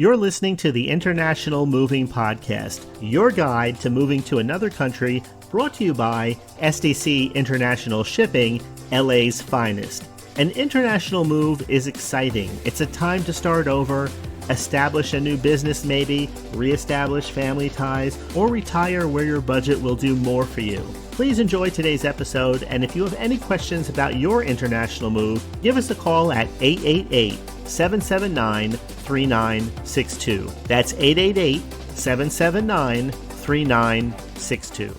You're listening to the International Moving Podcast, your guide to moving to another country, brought to you by SDC International Shipping, LA's finest. An international move is exciting. It's a time to start over, establish a new business maybe, reestablish family ties, or retire where your budget will do more for you. Please enjoy today's episode, and if you have any questions about your international move, give us a call at 888-779-3962. That's 888-779-3962.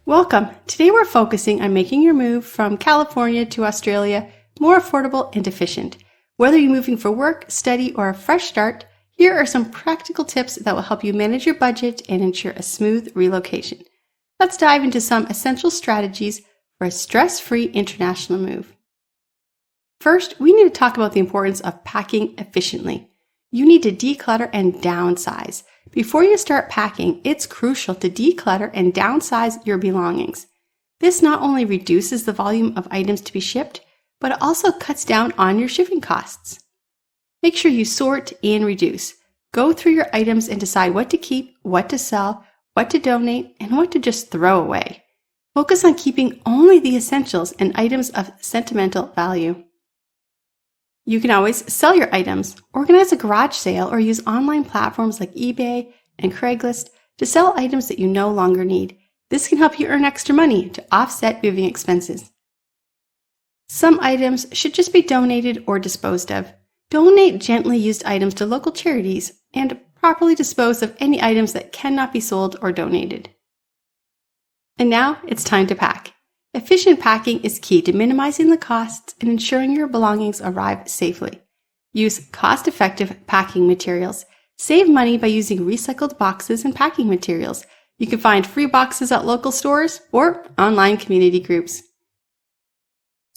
Welcome. Today we're focusing on making your move from California to Australia more affordable and efficient. Whether you're moving for work, study, or a fresh start, here are some practical tips that will help you manage your budget and ensure a smooth relocation. Let's dive into some essential strategies for a stress-free international move. First, we need to talk about the importance of packing efficiently. You need to declutter and downsize. Before you start packing, it's crucial to declutter and downsize your belongings. This not only reduces the volume of items to be shipped, but it also cuts down on your shipping costs. Make sure you sort and reduce. Go through your items and decide what to keep, what to sell, what to donate, and what to just throw away. Focus on keeping only the essentials and items of sentimental value. You can always sell your items, organize a garage sale, or use online platforms like eBay and Craigslist to sell items that you no longer need. This can help you earn extra money to offset moving expenses. Some items should just be donated or disposed of. Donate gently used items to local charities and properly dispose of any items that cannot be sold or donated. And now it's time to pack. Efficient packing is key to minimizing the costs and ensuring your belongings arrive safely. Use cost-effective packing materials. Save money by using recycled boxes and packing materials. You can find free boxes at local stores or online community groups.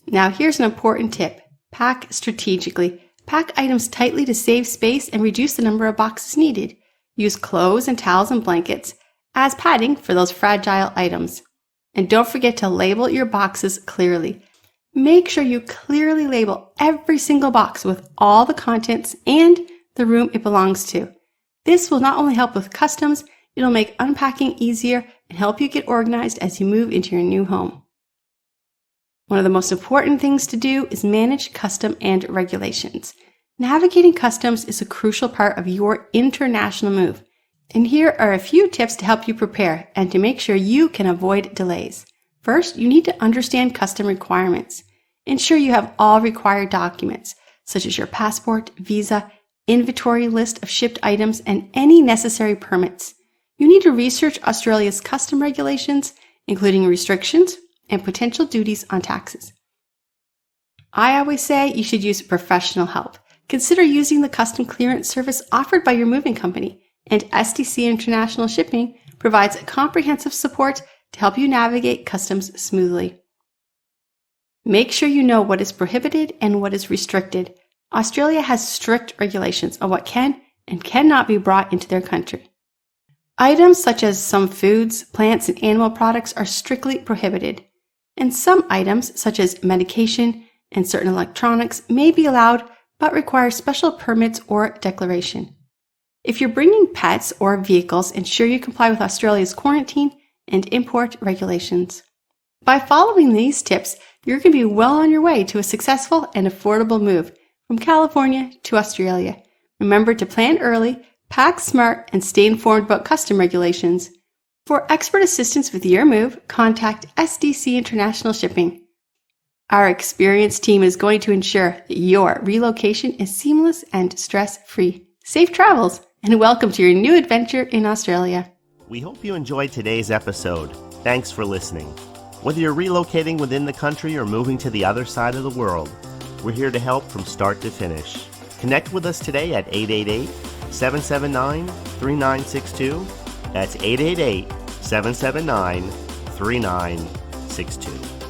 Now here's an important tip. Pack strategically. Pack items tightly to save space and reduce the number of boxes needed. Use clothes and towels and blankets as padding for those fragile items. And don't forget to label your boxes clearly. Make sure you clearly label every single box with all the contents and the room it belongs to. This will not only help with customs, it'll make unpacking easier and help you get organized as you move into your new home. One of the most important things to do is manage custom and regulations. Navigating customs is a crucial part of your international move. And here are a few tips to help you prepare and to make sure you can avoid delays. First, you need to understand custom requirements. Ensure you have all required documents, such as your passport, visa, inventory list of shipped items, and any necessary permits. You need to research Australia's custom regulations, including restrictions and potential duties on taxes. I always say you should use professional help. Consider using the custom clearance service offered by your moving company. And SDC International Shipping provides comprehensive support to help you navigate customs smoothly. Make sure you know what is prohibited and what is restricted. Australia has strict regulations on what can and cannot be brought into their country. Items such as some foods, plants, and animal products are strictly prohibited. And some items, such as medication and certain electronics, may be allowed but require special permits or declaration. If you're bringing pets or vehicles, ensure you comply with Australia's quarantine and import regulations. By following these tips, you're going to be well on your way to a successful and affordable move from California to Australia. Remember to plan early, pack smart, and stay informed about custom regulations. For expert assistance with your move, contact SDC International Shipping. Our experienced team is going to ensure that your relocation is seamless and stress-free. Safe travels! And welcome to your new adventure in Australia. We hope you enjoyed today's episode. Thanks for listening. Whether you're relocating within the country or moving to the other side of the world, we're here to help from start to finish. Connect with us today at 888-779-3962. That's 888-779-3962.